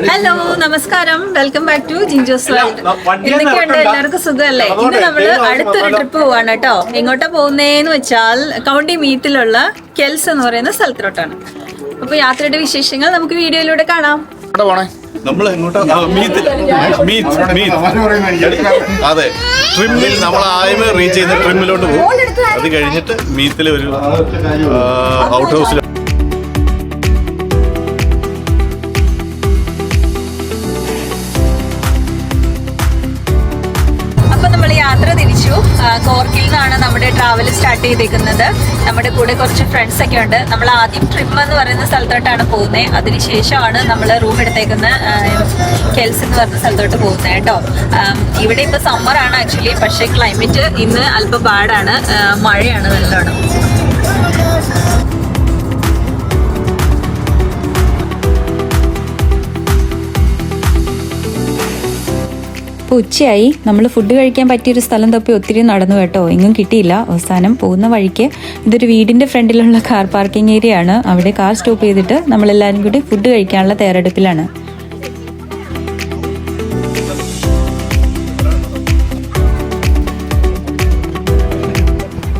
Hello നമസ്കാരം, welcome back to ജിഞ്ചോസ് world. എന്തൊക്കെയുണ്ട്, എല്ലാവർക്കും സുഖമല്ലേ? ഇന്ന് നമ്മള് അടുത്തൊരു ട്രിപ്പ് പോവാണ് കേട്ടോ. എങ്ങോട്ടാ പോകുന്നേന്ന് വെച്ചാൽ കൗണ്ടി മീത്തിലുള്ള കെൽസ് എന്ന് പറയുന്ന സ്ഥലത്തിലോട്ടാണ്. അപ്പൊ യാത്രയുടെ വിശേഷങ്ങൾ നമുക്ക് വീഡിയോയിലൂടെ കാണാം. അതെ, ട്രിമ്മിൽ നമ്മൾ ആദ്യമേ റീച്ച് ചെയ്യുന്ന ട്രിമ്മിലോട്ട് പോകും. അത് കഴിഞ്ഞിട്ട് മീത്തിലെ ഒരു ഔട്ട് ഹൗസിൽ യാത്ര തിരിച്ചു. കോർക്കിൽ നിന്നാണ് നമ്മുടെ ട്രാവൽ സ്റ്റാർട്ട് ചെയ്തേക്കുന്നത്. നമ്മുടെ കൂടെ കുറച്ച് ഫ്രണ്ട്സ് ഒക്കെ ഉണ്ട്. നമ്മൾ ആദ്യം ട്രിം എന്ന് പറയുന്ന സ്ഥലത്തോട്ടാണ് പോകുന്നത്. അതിനുശേഷമാണ് നമ്മൾ റൂം എടുത്തേക്കുന്ന കെൽസ് എന്ന് പറയുന്ന സ്ഥലത്തോട്ട് പോകുന്നത് കേട്ടോ. ഇവിടെ ഇപ്പോൾ സമ്മറാണ് ആക്ച്വലി, പക്ഷേ ക്ലൈമറ്റ് ഇന്ന് അല്പം ബാഡാണ്. മഴയാണ് നല്ലോണം. ഇപ്പോൾ ഉച്ചയായി. നമ്മൾ ഫുഡ് കഴിക്കാൻ പറ്റിയൊരു സ്ഥലം തപ്പി ഒത്തിരി നടന്നു കേട്ടോ, എങ്ങും കിട്ടിയില്ല. അവസാനം പോകുന്ന വഴിക്ക് ഇതൊരു വീടിൻ്റെ ഫ്രണ്ടിലുള്ള കാർ പാർക്കിംഗ് ഏരിയ ആണ്. അവിടെ കാർ സ്റ്റോപ്പ് ചെയ്തിട്ട് നമ്മളെല്ലാവരും കൂടി ഫുഡ് കഴിക്കാനുള്ള തയ്യാറെടുപ്പിലാണ്.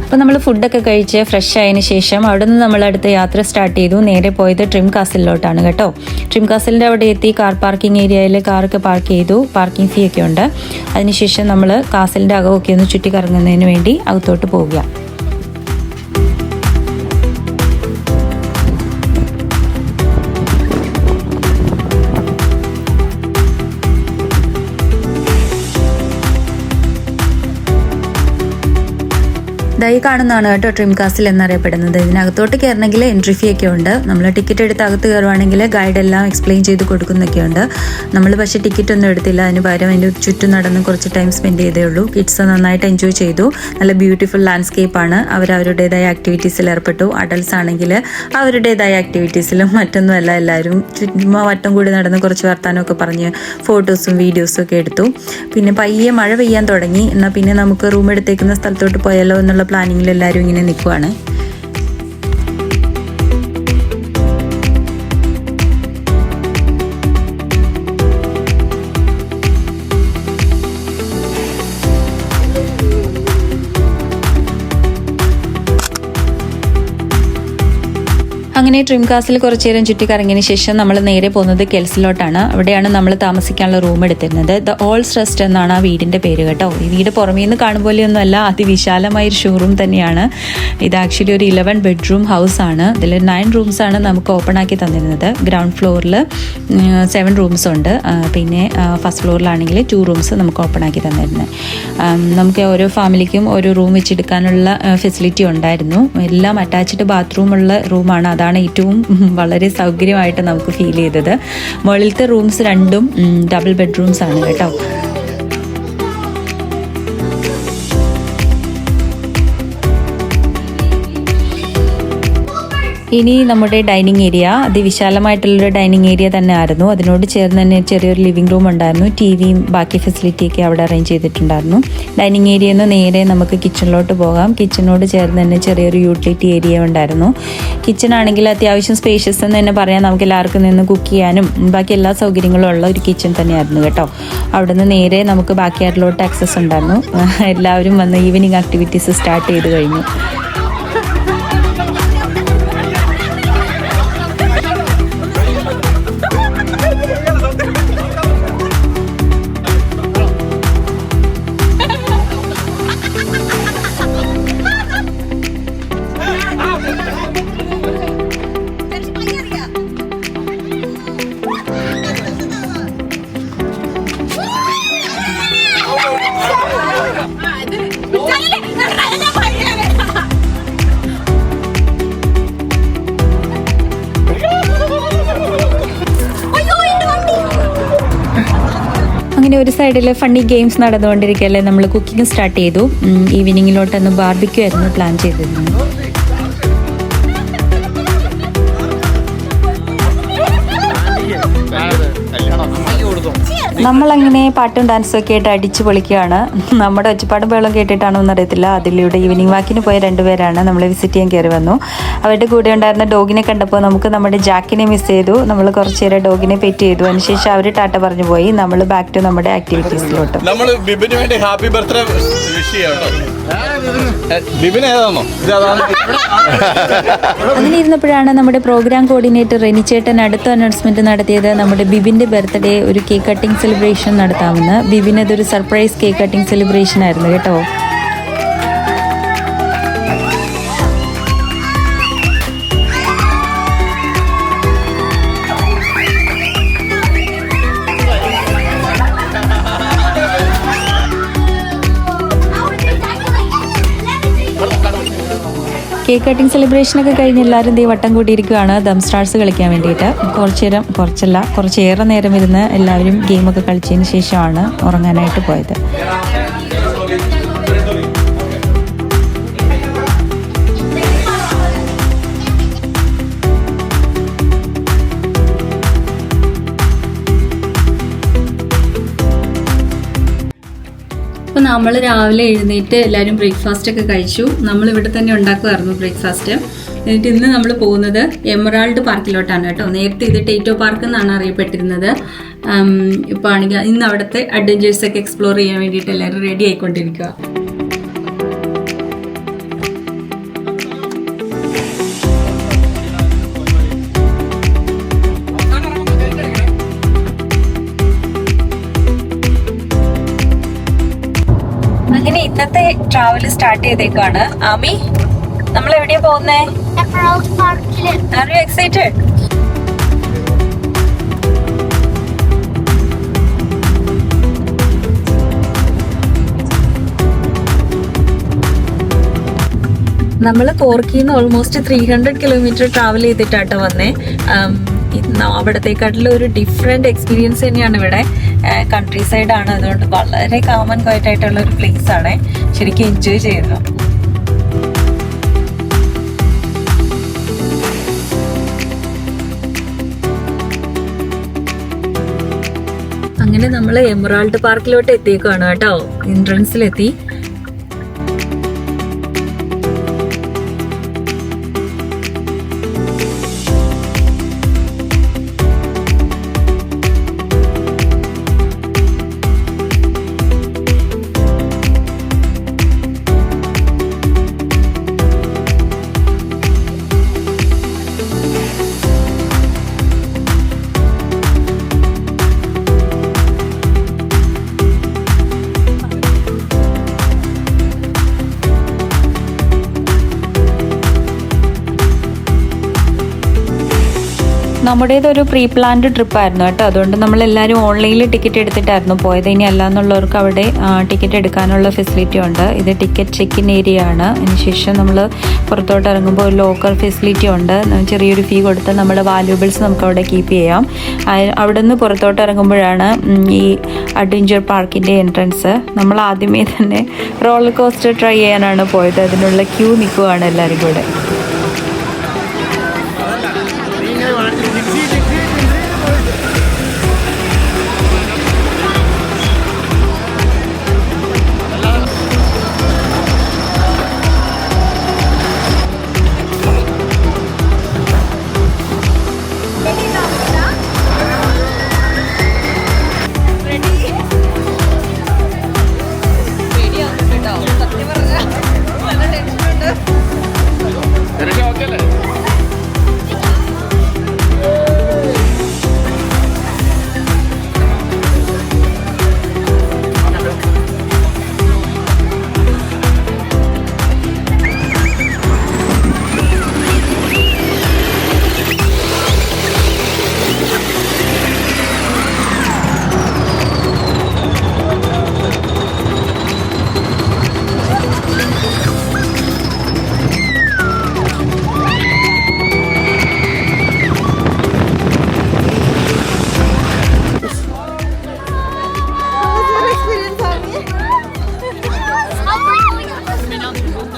അപ്പോൾ നമ്മൾ ഫുഡൊക്കെ കഴിച്ച് ഫ്രഷ് ആയതിനു ശേഷം അവിടെ നിന്ന് നമ്മൾ അടുത്ത യാത്ര സ്റ്റാർട്ട് ചെയ്തു. നേരെ പോയത് ട്രിം കാസിലോട്ടാണ് കേട്ടോ. ട്രിം കാസിലിൻ്റെ അവിടെ എത്തി കാർ പാർക്കിംഗ് ഏരിയയിൽ കാറൊക്കെ പാർക്ക് ചെയ്തു. പാർക്കിംഗ് ഫീ ഒക്കെ ഉണ്ട്. അതിനുശേഷം നമ്മൾ കാസിലിൻ്റെ അകമൊക്കെ ഒന്ന് ചുറ്റി കറങ്ങുന്നതിന് വേണ്ടി അകത്തോട്ട് പോവുക. ഇതായി കാണുന്നതാണ് കേട്ടോ ട്രിം കാസിൽ എന്നറിയപ്പെടുന്നത്. ഇതിനകത്തോട്ട് കയറണമെങ്കിൽ എൻട്രി ഫീ ഒക്കെ ഉണ്ട്. നമ്മൾ ടിക്കറ്റ് എടുത്ത് അകത്ത് കയറുവാണെങ്കിൽ ഗൈഡ് എല്ലാം എക്സ്പ്ലെയിൻ ചെയ്ത് കൊടുക്കുന്നൊക്കെ ഉണ്ട്. നമ്മൾ പക്ഷേ ടിക്കറ്റ് ഒന്നും എടുത്തില്ല. അതിന് പകരം അതിൻ്റെ ചുറ്റും നടന്ന് കുറച്ച് ടൈം സ്പെൻഡ് ചെയ്തേ ഉള്ളൂ. കിഡ്സ് നന്നായിട്ട് എൻജോയ് ചെയ്തു. നല്ല ബ്യൂട്ടിഫുൾ ലാൻഡ്സ്കേപ്പാണ്. അവരവരുടേതായ ആക്ടിവിറ്റീസിൽ ഏർപ്പെട്ടു. അഡൽട്സ് ആണെങ്കിൽ അവരുടേതായ ആക്ടിവിറ്റീസിലും. മറ്റൊന്നുമല്ല, എല്ലാവരും ചുറ്റും വട്ടം കൂടി നടന്ന് കുറച്ച് വർത്താനമൊക്കെ പറഞ്ഞ് ഫോട്ടോസും വീഡിയോസും ഒക്കെ എടുത്തു. പിന്നെ പയ്യെ മഴ പെയ്യാൻ തുടങ്ങി. എന്നാൽ പിന്നെ നമുക്ക് റൂം എടുത്തേക്കുന്ന സ്ഥലത്തോട്ട് പോയാലോ എന്നുള്ള പ്ലാനിങ്ങിൽ എല്ലാവരും ഇങ്ങനെ നിൽക്കുവാണ്. അങ്ങനെ ട്രിം കാസിൽ കുറച്ച് നേരം ചുറ്റി കറങ്ങിയതിന് ശേഷം നമ്മൾ നേരെ പോകുന്നത് കെൽസിലോട്ടാണ്. അവിടെയാണ് നമ്മൾ താമസിക്കാനുള്ള റൂം എടുത്തിരുന്നത്. ദ ഓൾസ് റെസ്റ്റ് എന്നാണ് ആ വീടിൻ്റെ പേര് കേട്ടോ. ഈ വീട് പുറമേ നിന്ന് കാണും പോലെയൊന്നുമല്ല, അതിവിശാലമായൊരു ഷോറൂം തന്നെയാണ്. ഇത് ആക്ച്വലി ഒരു 11 ബെഡ്റൂം ഹൗസ് ആണ്. ഇതിൽ 9 റൂംസാണ് നമുക്ക് ഓപ്പൺ ആക്കി തന്നിരുന്നത്. ഗ്രൗണ്ട് ഫ്ലോറിൽ 7 റൂംസ് ഉണ്ട്. പിന്നെ ഫസ്റ്റ് ഫ്ലോറിലാണെങ്കിൽ 2 റൂംസ് നമുക്ക് ഓപ്പൺ ആക്കി തന്നിരുന്നത്. നമുക്ക് ഓരോ ഫാമിലിക്കും ഓരോ റൂം വെച്ചെടുക്കാനുള്ള ഫെസിലിറ്റി ഉണ്ടായിരുന്നു. എല്ലാം അറ്റാച്ച്ഡ് ബാത്റൂമുള്ള റൂമാണ്. അതാണ് ഏറ്റവും വളരെ സൗകര്യമായിട്ട് നമുക്ക് ഫീൽ ചെയ്തത്. മുകളിലത്തെ റൂംസ് 2 ഡബിൾ ബെഡ്റൂംസ് ആണ് കേട്ടോ. ഇനി നമ്മുടെ ഡൈനിങ് ഏരിയ അതിവിശാലമായിട്ടുള്ളൊരു ഡൈനിങ് ഏരിയ തന്നെ ആയിരുന്നു. അതിനോട് ചേർന്ന് തന്നെ ചെറിയൊരു ലിവിംഗ് റൂം ഉണ്ടായിരുന്നു. ടിവിയും ബാക്കി ഫെസിലിറ്റിയൊക്കെ അവിടെ അറേഞ്ച് ചെയ്തിട്ടുണ്ടായിരുന്നു. ഡൈനിങ് ഏരിയയിൽ നിന്ന് നേരെ നമുക്ക് കിച്ചണിലോട്ട് പോകാം. കിച്ചണിനോട് ചേർന്ന് തന്നെ ചെറിയൊരു യൂട്ടിലിറ്റി ഏരിയ ഉണ്ടായിരുന്നു. കിച്ചൺ ആണെങ്കിൽ അത്യാവശ്യം സ്പേഷ്യസ് എന്ന് തന്നെ പറയാം. നമുക്ക് എല്ലാവർക്കും നിന്ന് കുക്ക് ചെയ്യാനും ബാക്കി എല്ലാ സൗകര്യങ്ങളും ഉള്ള ഒരു കിച്ചൺ തന്നെയായിരുന്നു കേട്ടോ. അവിടെ നിന്ന് നേരെ നമുക്ക് ബാക്ക് യാർഡിലോട്ട് ആക്സസ് ഉണ്ടായിരുന്നു. എല്ലാവരും വന്ന് ഈവനിങ് ആക്ടിവിറ്റീസ് സ്റ്റാർട്ട് ചെയ്ത് കഴിഞ്ഞു. അങ്ങനെ ഒരു സൈഡിൽ ഫണ്ണി ഗെയിംസ് നടന്നുകൊണ്ടിരിക്കുകയല്ലേ. നമ്മൾ കുക്കിംഗ് സ്റ്റാർട്ട് ചെയ്തു. ഈവനിങ്ങിലോട്ടൊന്ന് ബാർബിക്യൂ ആയിരുന്നു പ്ലാൻ ചെയ്തിരുന്നത്. നമ്മളങ്ങനെ പാട്ടും ഡാൻസും ഒക്കെ ആയിട്ട് അടിച്ചു പൊളിക്കുകയാണ്. നമ്മുടെ ഒച്ചപ്പാടും ബഹളം കേട്ടിട്ടാണോ എന്നറിയത്തില്ല. അതിലൂടെ ഈവനിങ് വാക്കിന് പോയ രണ്ടുപേരാണ് നമ്മളെ വിസിറ്റ് ചെയ്യാൻ കയറി വന്നു. അവരുടെ കൂടെ ഉണ്ടായിരുന്ന ഡോഗിനെ കണ്ടപ്പോൾ നമുക്ക് നമ്മുടെ ജാക്കിനെ മിസ് ചെയ്തു. നമ്മൾ കുറച്ച് നേരം ഡോഗിനെ പെറ്റ് ചെയ്തു. അതിനുശേഷം അവർ ടാറ്റ പറഞ്ഞു പോയി. നമ്മൾ ബാക്ക് ടു നമ്മുടെ ആക്ടിവിറ്റീസിലോട്ട്. നമ്മൾ ബിബിന് വേണ്ടി ഹാപ്പി ബർത്ത്ഡേ വിഷ് ചെയ്യാം. ബിബിൻ ഏതാണോ? അങ്ങനെ ഇരുന്നപ്പോഴാണ് നമ്മുടെ പ്രോഗ്രാം കോർഡിനേറ്റർ റെനിച്ചേട്ടൻ അടുത്ത അനൗൺസ്മെന്റ് നടത്തിയത്. നമ്മുടെ ബിബിന്റെ ബർത്ത്ഡേ ഒരു കേക്ക് കട്ടിംഗ് സെലിബ്രേഷൻ നടത്താമെന്ന്. ബിബിന് അതൊരു സർപ്രൈസ് കേക്ക് കട്ടിംഗ് സെലിബ്രേഷൻ ആയിരുന്നു കേട്ടോ. കേക്ക് കട്ടിംഗ് സെലിബ്രേഷനൊക്കെ കഴിഞ്ഞ് എല്ലാവരും ദേ വട്ടം കൂട്ടിയിരിക്കുകയാണ് ദം സ്റ്റാർസ് കളിക്കാൻ വേണ്ടിയിട്ട്. കുറച്ചേറെ നേരം ഇരുന്ന് എല്ലാവരും ഗെയിമൊക്കെ കളിച്ചതിന് ശേഷമാണ് ഉറങ്ങാനായിട്ട് പോയത്. അപ്പോൾ നമ്മൾ രാവിലെ എഴുന്നേറ്റ് എല്ലാവരും ബ്രേക്ക്ഫാസ്റ്റ് ഒക്കെ കഴിച്ചു. നമ്മളിവിടെ തന്നെ ഉണ്ടാക്കുമായിരുന്നു ബ്രേക്ക്ഫാസ്റ്റ്. എന്നിട്ട് ഇന്ന് നമ്മൾ പോകുന്നത് എമറാൾഡ് പാർക്കിലോട്ടാണ് കേട്ടോ. നേരത്തെ ഇത് ടേറ്റോ പാർക്ക് എന്നാണ് അറിയപ്പെട്ടിരുന്നത്. ഇപ്പോൾ ആണെങ്കിൽ ഇന്ന് അവിടുത്തെ അഡ്വഞ്ചേഴ്സ് ഒക്കെ എക്സ്പ്ലോർ ചെയ്യാൻ വേണ്ടിയിട്ട് എല്ലാവരും റെഡി ആയിക്കൊണ്ടിരിക്കുക. അങ്ങനെ ഇന്നത്തെ ട്രാവൽ സ്റ്റാർട്ട് ചെയ്തേക്കാണ്. ആമി, നമ്മൾ എവിടെയാ പോകുന്നേ? Are you excited? നമ്മൾ കോർക്കിന്ന് ഓൾമോസ്റ്റ് 300 കിലോമീറ്റർ ട്രാവൽ ചെയ്തിട്ടാട്ടോ വന്നേ. അവിടത്തേക്കാട്ടിലും ഒരു ഡിഫറെന്റ് എക്സ്പീരിയൻസ് തന്നെയാണ് ഇവിടെ. കൺട്രി സൈഡ് ആണ്, അതുകൊണ്ട് വളരെ കാമൻ ക്വയറ്റ് ആയിട്ടുള്ള ഒരു പ്ലേസ് ആണ്. ശരിക്കും എൻജോയ് ചെയ്യുന്നു. അങ്ങനെ നമ്മൾ എമറാൾഡ് പാർക്കിലോട്ട് എത്തിയേക്കാണ് കേട്ടോ. എൻട്രൻസിലെത്തി. നമ്മുടേതൊരു പ്രീ പ്ലാൻഡ് ട്രിപ്പായിരുന്നു കേട്ടോ. അതുകൊണ്ട് നമ്മളെല്ലാവരും ഓൺലൈനിൽ ടിക്കറ്റ് എടുത്തിട്ടായിരുന്നു പോയത്. ഇനി അല്ലാന്നുള്ളവർക്ക് അവിടെ ടിക്കറ്റ് എടുക്കാനുള്ള ഫെസിലിറ്റി ഉണ്ട്. ഇത് ടിക്കറ്റ് ചെക്ക് ഇൻ ഏരിയ ആണ്. അതിനുശേഷം നമ്മൾ പുറത്തോട്ട് ഇറങ്ങുമ്പോൾ ഒരു ലോക്കർ ഫെസിലിറ്റി ഉണ്ട്. ചെറിയൊരു ഫീ കൊടുത്ത് നമ്മുടെ വാല്യൂബിൾസ് നമുക്ക് അവിടെ കീപ്പ് ചെയ്യാം. അവിടെ നിന്ന് പുറത്തോട്ട് ഇറങ്ങുമ്പോഴാണ് ഈ അഡ്വഞ്ചർ പാർക്കിൻ്റെ എൻട്രൻസ്. നമ്മൾ ആദ്യമേ തന്നെ റോളർ കോസ്റ്റർ ട്രൈ ചെയ്യാനാണ് പോയത്. അതിനുള്ള ക്യൂ നിൽക്കുകയാണ് എല്ലാവരും കൂടെ.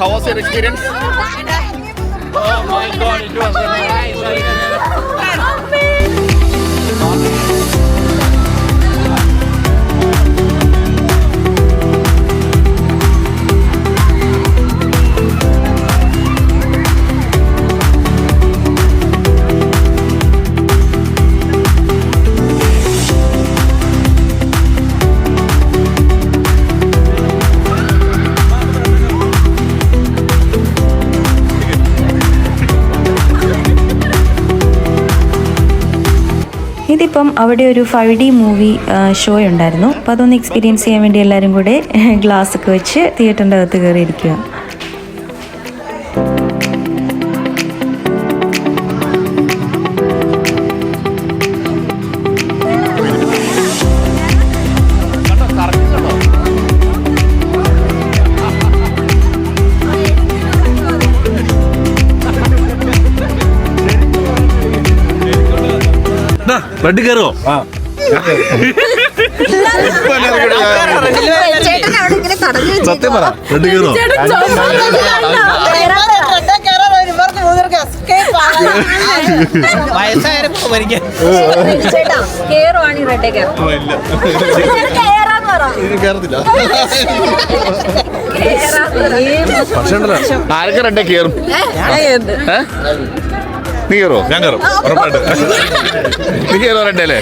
How was your experience? Oh my God, it was nice. അവിടെ ഒരു 5D മൂവി ഷോ ഉണ്ടായിരുന്നു. അപ്പോൾ അതൊന്ന് എക്സ്പീരിയൻസ് ചെയ്യാൻ വേണ്ടി എല്ലാവരും കൂടെ ഗ്ലാസ് ഒക്കെ വെച്ച് തിയേറ്ററിൻ്റെ അകത്ത് കയറിയിരിക്കുക. റെഡ് കയറുമോ? സത്യം പറ, റെഡ് കയറുമോ? പക്ഷേ ആരൊക്കെ റെഡേ കയറും? നീ കയറോ? ഞാൻ കയറും ഉറപ്പായിട്ട്. നീ കയറോ റെഡേലേ?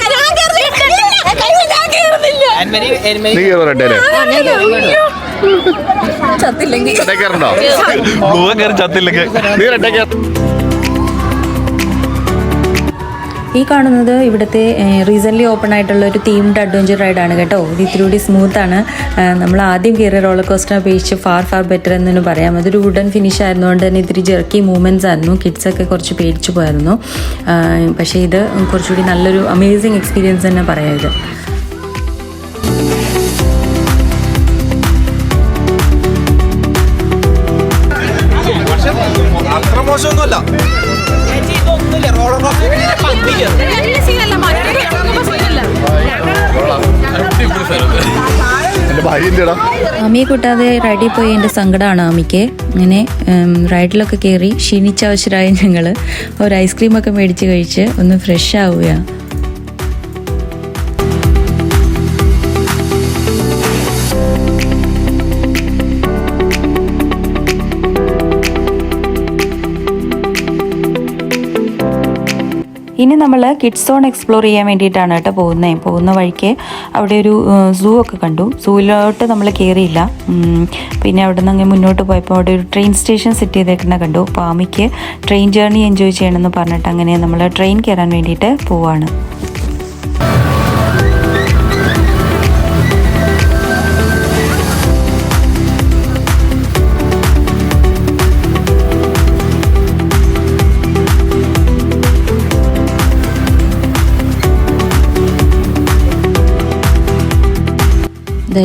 നീ കയറോ റെഡേലേ? റെഡേ കയറണ്ടോ? കയറി ചത്തില്ലെങ്കിൽ നീ റെഡേ കയറ. ഈ കാണുന്നത് ഇവിടുത്തെ റീസെൻ്റ്ലി ഓപ്പൺ ആയിട്ടുള്ള ഒരു തീംഡ് അഡ്വഞ്ചർ റൈഡാണ് കേട്ടോ. ഇത് ഇത്തിരി കൂടി സ്മൂത്താണ്. നമ്മൾ ആദ്യം കയറിയ റോളർ കോസ്റ്റർ അപേക്ഷിച്ച് ഫാർ ബെറ്റർ എന്ന് പറയാം. അതൊരു വുഡൻ ഫിനിഷ് ആയിരുന്നുകൊണ്ട് തന്നെ ഇത്തിരി ജെർക്കി മൂവ്മെൻറ്റ്സ് ആയിരുന്നു. കിഡ്സൊക്കെ കുറച്ച് പേടിച്ചു പോയായിരുന്നു. പക്ഷേ ഇത് കുറച്ചുകൂടി നല്ലൊരു അമേസിങ് എക്സ്പീരിയൻസ് തന്നെ പറയാം ഇത്. അത്ര മോശമൊന്നുമല്ല. ആമിയെ കൂട്ടാതെ റൈഡിൽ പോയി എൻ്റെ സങ്കടമാണ് ആമിക്ക്. ഇങ്ങനെ റൈഡിലൊക്കെ കയറി ക്ഷീണിച്ചാവശ്യരായ ഞങ്ങൾ ഒരു ഐസ്ക്രീമൊക്കെ മേടിച്ച് കഴിച്ച് ഒന്ന് ഫ്രഷ് ആവുകയാണ്. ഇനി നമ്മൾ കിഡ്സ് സോൺ എക്സ്പ്ലോർ ചെയ്യാൻ വേണ്ടിയിട്ടാണ് കേട്ടോ പോകുന്ന വഴിക്ക് അവിടെ ഒരു സൂ ഒക്കെ കണ്ടു. സൂവിലോട്ട് നമ്മൾ കയറിയില്ല. പിന്നെ അവിടെ നിന്ന് അങ്ങനെ മുന്നോട്ട് പോയപ്പോൾ അവിടെ ഒരു ട്രെയിൻ സ്റ്റേഷൻ സെറ്റ് ചെയ്തേക്കുന്ന കണ്ടു. അപ്പോൾ ആമിക്ക് ട്രെയിൻ ജേർണി എൻജോയ് ചെയ്യണമെന്ന് പറഞ്ഞിട്ട് അങ്ങനെ നമ്മൾ ട്രെയിൻ കയറാൻ വേണ്ടിയിട്ട് പോവാണ്.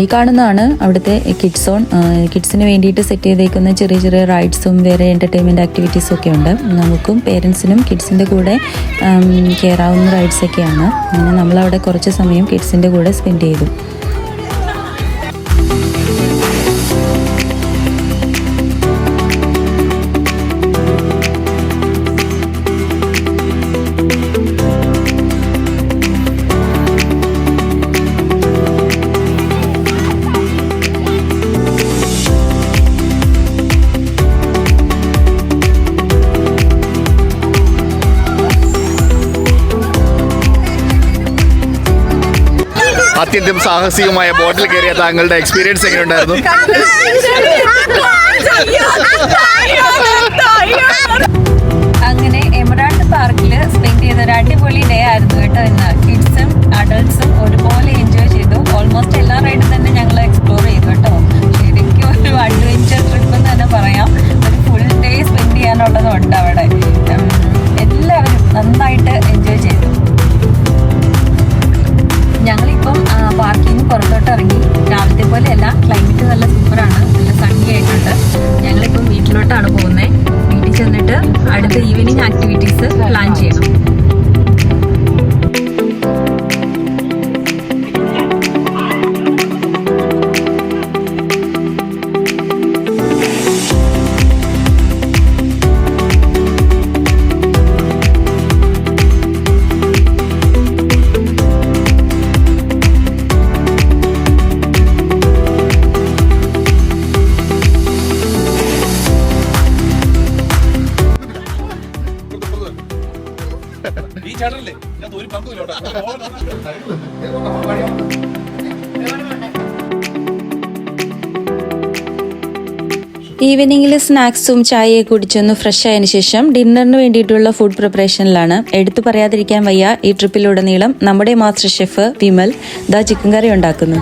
ഈ കാണുന്നതാണ് അവിടുത്തെ കിഡ്സ് സോൺ. കിഡ്സിന് വേണ്ടിയിട്ട് സെറ്റ് ചെയ്തേക്കുന്ന ചെറിയ ചെറിയ റൈഡ്സും വേറെ എൻ്റർടൈൻമെൻറ്റ് ആക്ടിവിറ്റീസും ഒക്കെ ഉണ്ട്. നമുക്കും പേരൻസിനും കിഡ്സിൻ്റെ കൂടെ കയറാവുന്ന റൈഡ്സൊക്കെയാണ്. അങ്ങനെ നമ്മളവിടെ കുറച്ച് സമയം കിഡ്സിൻ്റെ കൂടെ സ്പെൻഡ് ചെയ്തു. അത്യന്തം സാഹസികമായ ബോട്ടിൽ കയറിയ താങ്കളുടെ എക്സ്പീരിയൻസ് എങ്ങനെ ഉണ്ടായിരുന്നു? അങ്ങനെ എമറാൾഡ് പാർക്കിൽ സ്പെൻഡ് ചെയ്ത ഒരു അടിപൊളി ഡേ ആയിരുന്നു കേട്ടോ ഇന്ന്. കിഡ്സും അഡൾട്ട്സും ഒരുപോലെ എൻജോയ് ചെയ്തു. ഓൾമോസ്റ്റ് എല്ലാ റൈഡും തന്നെ ഞങ്ങൾ എക്സ്പ്ലോർ ചെയ്തു കേട്ടോ. ശരിക്കും ഒരു അഡ്വഞ്ചർ ട്രിപ്പ് എന്ന് തന്നെ പറയാം. ഒരു ഫുൾ ഡേ സ്പെൻഡ് ചെയ്യാനുള്ളതുണ്ട് അവിടെ. എല്ലാവരും നന്നായിട്ട് എൻജോയ് ചെയ്തു. ഞങ്ങളിപ്പം പാർക്കിൽ നിന്ന് പുറത്തോട്ട് ഇറങ്ങി. രാവിലത്തെ പോലെയല്ല, ക്ലൈമറ്റ് നല്ല സൂപ്പറാണ്, നല്ല സണ്ണി ആയിട്ടുണ്ട്. ഞങ്ങളിപ്പം വീട്ടിലോട്ടാണ് പോകുന്നത്. വീട്ടിൽ ചെന്നിട്ട് അടുത്ത ഈവനിങ് ആക്ടിവിറ്റീസ് പ്ലാൻ ചെയ്യണം. ഈവനിങ്ങിൽ സ്നാക്സും ചായയൊക്കെ കുടിച്ചൊന്ന് ഫ്രഷ് ആയതിനു ശേഷം ഡിന്നറിന് വേണ്ടിയിട്ടുള്ള ഫുഡ് പ്രിപ്പറേഷനിലാണ്. എടുത്തു പറയാതിരിക്കാൻ വയ്യ, ഈ ട്രിപ്പിലുടനീളം നമ്മുടെ മാസ്റ്റർ ഷെഫ് വിമൽ ചിക്കൻ കറി ഉണ്ടാക്കുന്നു.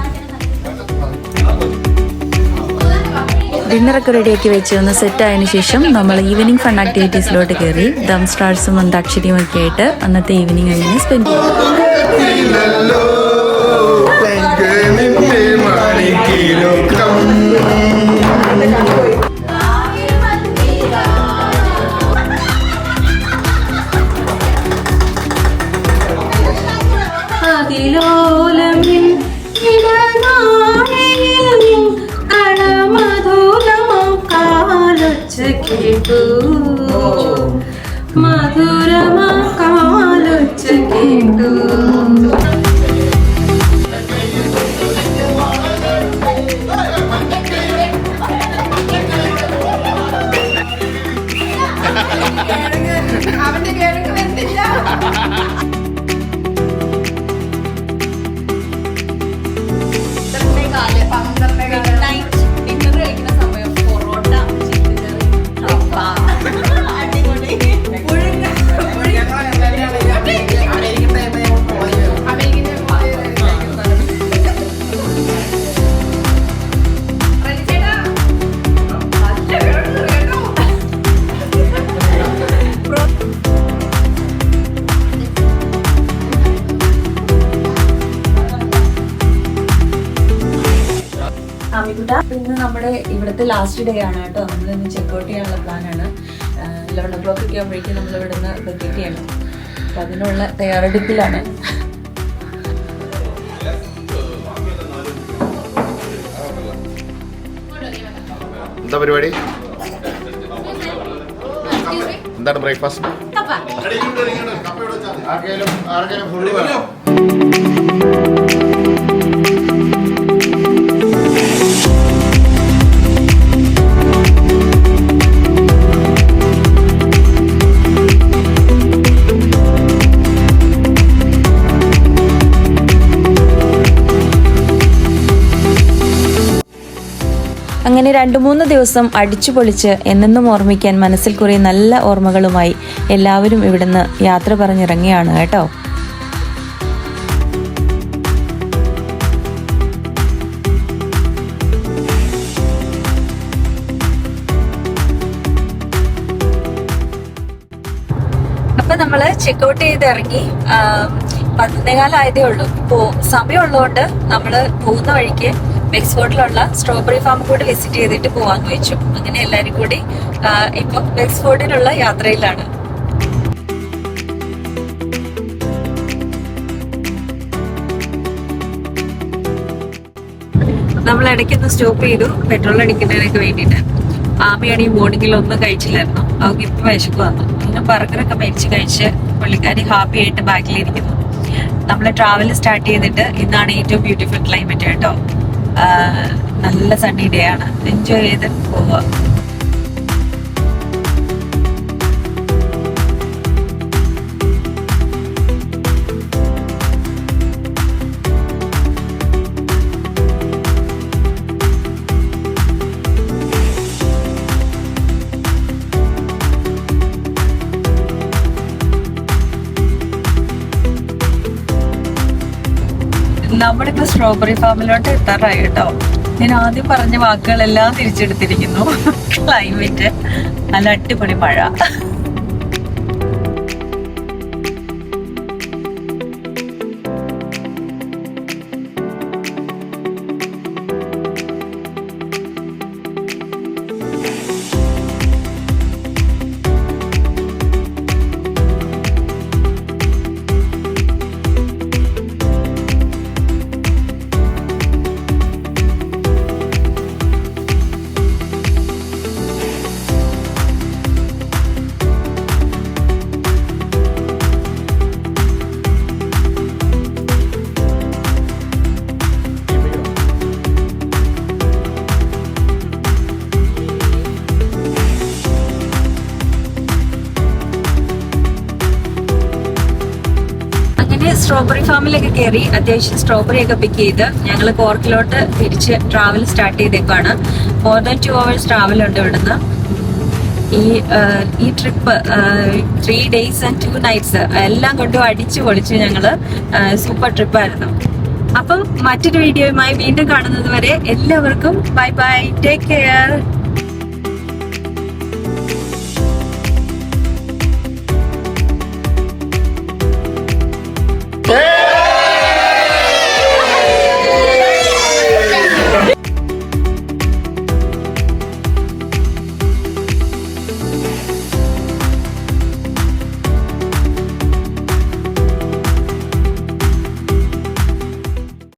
ഡിന്നറൊക്കെ റെഡിയാക്കി വെച്ച് ഒന്ന് സെറ്റ് ആയതിനു ശേഷം നമ്മൾ ഈവനിങ് ഫൺ ആക്ടിവിറ്റീസിലോട്ട് കയറി. ദം സ്റ്റാർസും അന്താക്ഷരിയും ഒക്കെ ആയിട്ട് അന്നത്തെ ഈവനിങ് അങ്ങനെ സ്പെൻഡ് ചെയ്തു. മധുരമാ കാലൊച്ച കേട്ടു. അവന്റെ കേരക്ക് വരുന്നില്ല. ഇന്ന് നമ്മുടെ ഇവിടുത്തെ ലാസ്റ്റ് ഡേ ആണ് കേട്ടോ. നമ്മളിന്ന് ചെക്കൗട്ട് ചെയ്യാനുള്ള പ്ലാനാണ്. 11 o'clock ഒക്കെ ആകുമ്പോഴേക്കും നമ്മൾ ഇവിടുന്ന് വെക്കേറ്റ് ചെയ്യണം. അപ്പം അതിനുള്ള തയ്യാറെടുപ്പിലാണ്. എന്താ പരിപാടി? എന്താണ് ബ്രേക്ക്ഫാസ്റ്റ്? അങ്ങനെ 2-3 ദിവസം അടിച്ചു പൊളിച്ച് എന്നെന്നും ഓർമ്മിക്കാൻ മനസ്സിൽ കുറേ നല്ല ഓർമ്മകളുമായി എല്ലാവരും ഇവിടുന്ന് യാത്ര പറഞ്ഞിറങ്ങിയാണ് കേട്ടോ. അപ്പൊ നമ്മള് ചെക്കൗട്ട് ചെയ്ത് ഇറങ്ങി. 11:15 ആയതേ ഉള്ളൂ. ഇപ്പോ സമയമുള്ളതുകൊണ്ട് നമ്മള് പോകുന്ന വഴിക്ക് വെക്സ്ഫോർഡിലുള്ള സ്ട്രോബെറി ഫാം കൂടി വിസിറ്റ് ചെയ്തിട്ട് പോവാന്ന് വെച്ചു. അങ്ങനെ എല്ലാരും കൂടി ഇപ്പൊ വെക്സ്ഫോർഡിലുള്ള യാത്രയിലാണ്. നമ്മൾ ഇടയ്ക്കൊന്ന് സ്റ്റോപ്പ് ചെയ്തു പെട്രോൾ അടിക്കുന്നതിനൊക്കെ വേണ്ടിയിട്ട്. ആമയാണ് ഈ മോർണിംഗിൽ ഒന്നും കഴിച്ചില്ലായിരുന്നു. അവർക്ക് ഇപ്പൊ വിശക്ക് വന്നു. പിന്നെ ബർഗറൊക്കെ മേടിച്ച് കഴിച്ച് പുള്ളിക്കാരി ഹാപ്പി ആയിട്ട് ബാക്കിലിരിക്കുന്നു. നമ്മൾ ട്രാവൽ സ്റ്റാർട്ട് ചെയ്തിട്ട് ഇന്നാണ് ഏറ്റവും ബ്യൂട്ടിഫുൾ ക്ലൈമറ്റ് കേട്ടോ. നല്ല സണ്ണി ഡേ ആണ്. എൻജോയ് ചെയ്ത് പോവുക. നമ്മളിപ്പോ സ്ട്രോബെറി ഫാമിലോട്ട് എത്താറായി കേട്ടോ. ഞാൻ ആദ്യം പറഞ്ഞ വാക്കുകളെല്ലാം തിരിച്ചെടുത്തിരിക്കുന്നു. ക്ലൈമറ്റ് നല്ല അടിപൊളി മഴ. സ്ട്രോബെറി ഫാമിലൊക്കെ കയറി അത്യാവശ്യം സ്ട്രോബെറി ഒക്കെ പിക്ക് ചെയ്ത് ഞങ്ങൾ കോർക്കിലോട്ട് തിരിച്ച് ട്രാവൽ സ്റ്റാർട്ട് ചെയ്തേക്കാണ്. മോർ ദാൻ 2 hours ട്രാവൽ ഉണ്ട് ഇവിടുന്ന്. ഈ ട്രിപ്പ് 3 days and 2 nights എല്ലാം കൊണ്ടും അടിച്ചു പൊളിച്ചു ഞങ്ങള്. സൂപ്പർ ട്രിപ്പായിരുന്നു. അപ്പം മറ്റൊരു വീഡിയോയുമായി വീണ്ടും കാണുന്നത് വരെ എല്ലാവർക്കും ബൈ ബൈ, ടേക്ക് കെയർ.